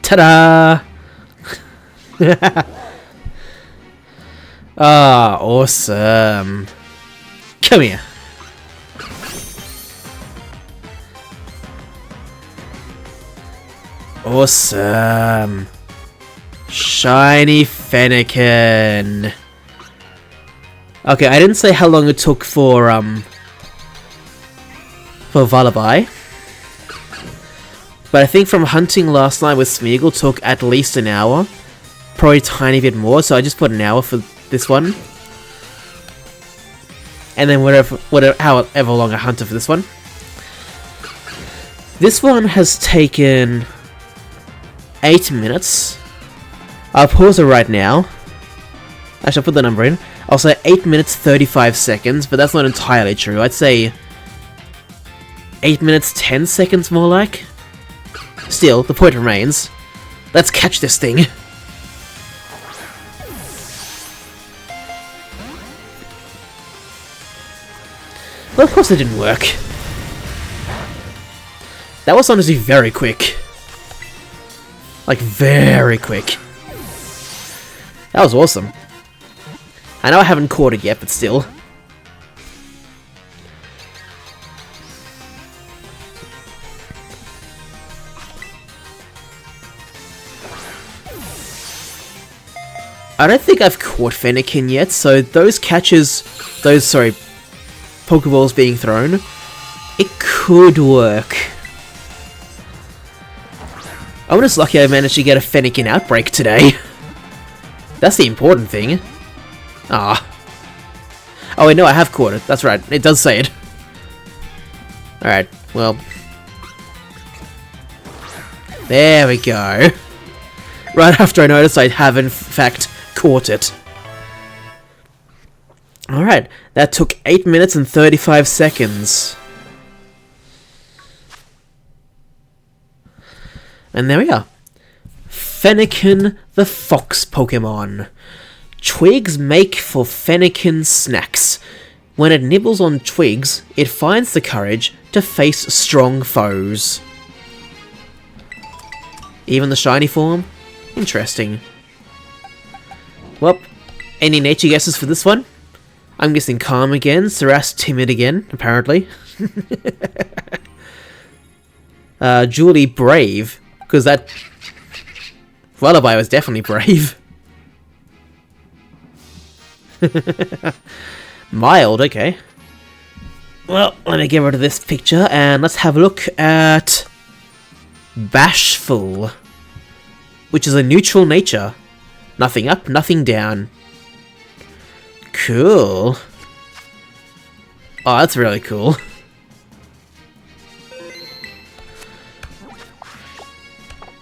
S1: Ta-da! Ah, awesome. Come here. Awesome. Shiny Fennekin. Okay, I didn't say how long it took for Vullaby. But I think from hunting last night with Smeagol took at least an hour. Probably a tiny bit more, so I just put an hour for this one. And then however long I hunted for this one. This one has taken 8 minutes. I'll pause it right now. Actually, I'll put the number in. I'll say 8 minutes 35 seconds, but that's not entirely true. I'd say 8 minutes 10 seconds more like. Still, the point remains. Let's catch this thing. Well, of course it didn't work. That was honestly very quick. Like, very quick. That was awesome. I know I haven't caught it yet, but still. I don't think I've caught Fennekin yet, so those catches, Pokeballs being thrown, it could work. I'm just lucky I managed to get a Fennekin outbreak today. That's the important thing. Ah. Oh wait, no, I have caught it. That's right, it does say it. Alright, well. There we go. Right after I noticed I have in fact caught it. Alright, that took 8 minutes and 35 seconds. And there we are. Fennekin the Fox Pokemon. Twigs make for Fennekin snacks. When it nibbles on twigs, it finds the courage to face strong foes. Even the shiny form? Interesting. Well, any nature guesses for this one? I'm guessing calm again, Saras timid again, apparently. Julie brave, because that Lullaby was definitely brave. Mild, okay. Well, let me get rid of this picture and let's have a look at Bashful, which is a neutral nature. Nothing up, nothing down. Cool. Oh, that's really cool.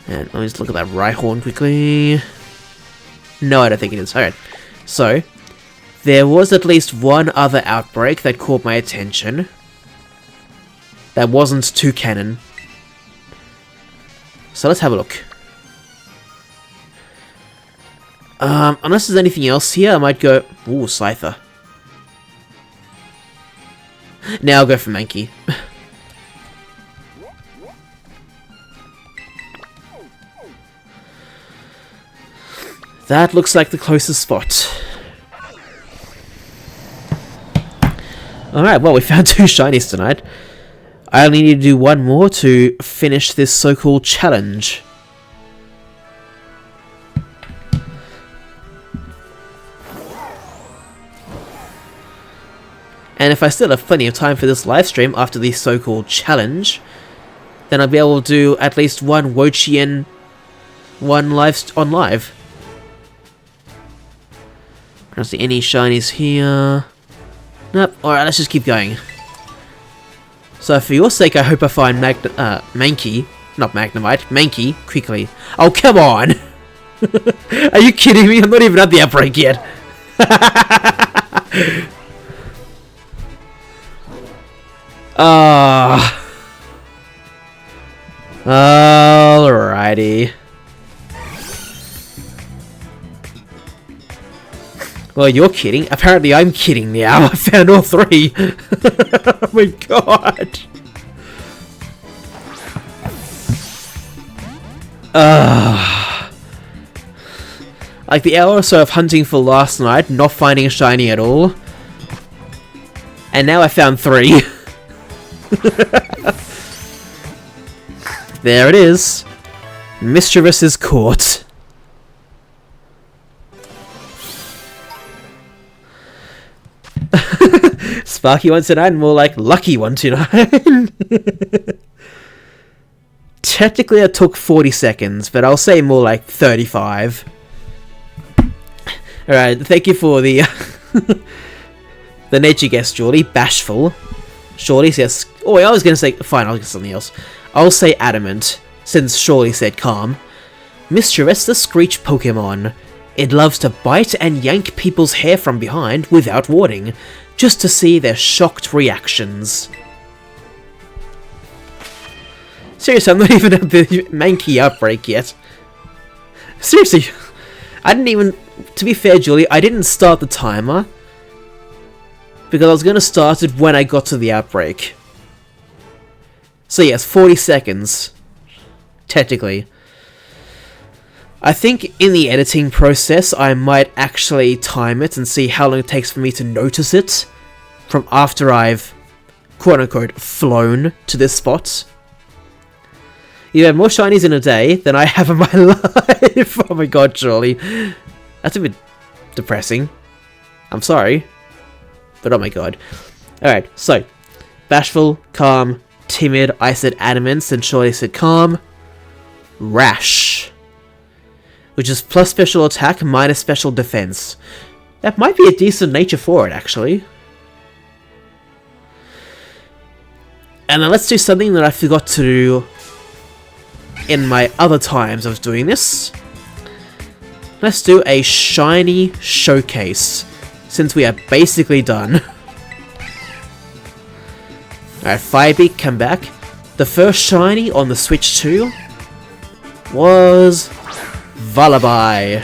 S1: And let me just look at that Rhyhorn quickly. No, I don't think it is. Alright. So, there was at least one other outbreak that caught my attention. That wasn't too canon. So let's have a look. Unless there's anything else here, I might go... Ooh, Scyther. Now I'll go for Mankey. That looks like the closest spot. Alright, well, we found 2 shinies tonight. I only need to do one more to finish this so-called challenge. And if I still have plenty of time for this livestream after the so-called challenge, then I'll be able to do at least one Wochian on live. I don't see any shinies here. Nope. Alright, let's just keep going. So for your sake, I hope I find Mankey, not Magnemite, Mankey, quickly. Oh, come on! Are you kidding me? I'm not even at the outbreak yet. Alrighty. Well, you're kidding. Apparently I'm kidding now. I found all 3. Oh my god. Like the hour or so of hunting for last night, not finding a shiny at all. And now I found 3. There it is. Mischievous is caught. Sparky129, more like Lucky129. Technically it took 40 seconds, but I'll say more like 35. Alright, thank you for the the nature guess, Geordie. Bashful. Shorty says... Oh, I was going to say... Fine, I'll get something else. I'll say Adamant, since Shorty said calm. Mischievous, the Screech Pokemon. It loves to bite and yank people's hair from behind without warning, just to see their shocked reactions. Seriously, I'm not even at the Mankey outbreak yet. Seriously, I didn't even... To be fair, Julie, I didn't start the timer, because I was going to start it when I got to the outbreak. So yes, 40 seconds. Technically. I think in the editing process, I might actually time it and see how long it takes for me to notice it from after I've, quote-unquote, flown to this spot. You have more shinies in a day than I have in my life. Oh my god, Charlie. That's a bit depressing. I'm sorry. But oh my god. Alright, so. Bashful, calm, timid. I said adamant, and Shorty said calm. Rash. Which is plus special attack, minus special defense. That might be a decent nature for it, actually. And then let's do something that I forgot to do in my other times of doing this. Let's do a shiny showcase, since we are basically done. Alright, Firebeak, come back. The first shiny on the Switch 2 was Vullaby.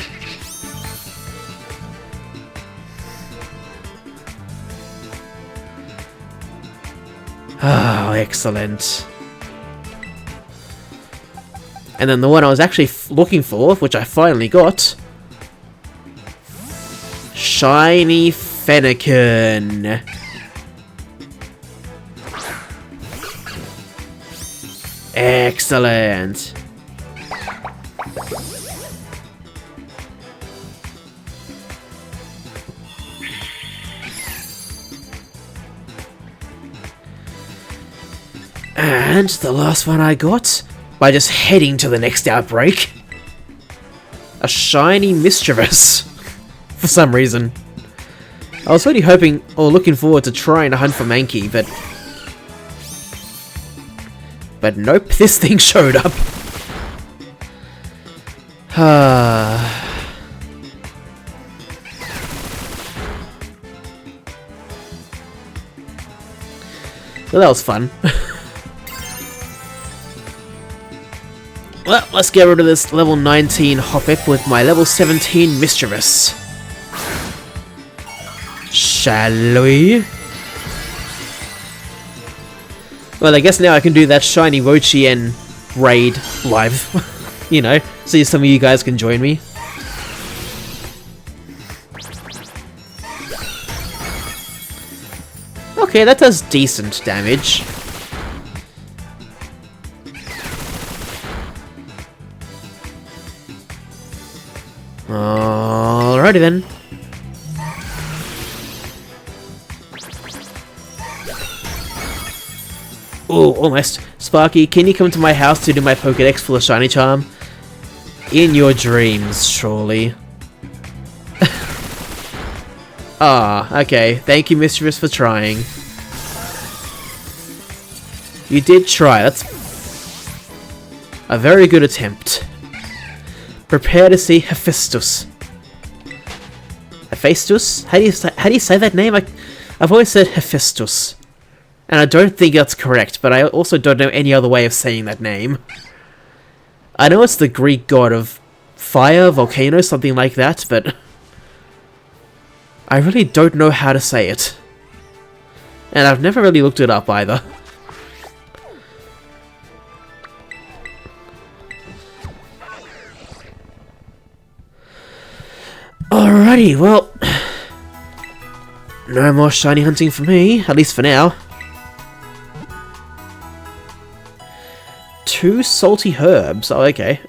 S1: Oh, excellent. And then the one I was actually looking for, which I finally got, Shiny Fennekin. Excellent. And the last one I got, by just heading to the next outbreak, a shiny Mischievous, for some reason. I was really hoping, or looking forward to trying to hunt for Mankey, but nope, this thing showed up. Well, that was fun. Well, let's get rid of this level 19 Hoppip with my level 17 Mischievous. Shall we? Well, I guess now I can do that shiny Wochien raid live. You know, so some of you guys can join me. Okay, that does decent damage. Alrighty then. Oh, almost. Sparky, can you come to my house to do my Pokédex full of Shiny Charm? In your dreams, surely. Ah, okay. Thank you, Mischievous, for trying. You did try. That's a very good attempt. Prepare to see Hephaestus. Hephaestus? How do you say that name? I've always said Hephaestus. And I don't think that's correct, but I also don't know any other way of saying that name. I know it's the Greek god of fire, volcano, something like that, but I really don't know how to say it. And I've never really looked it up either. Alrighty, well, no more shiny hunting for me, at least for now. 2 salty herbs, oh okay.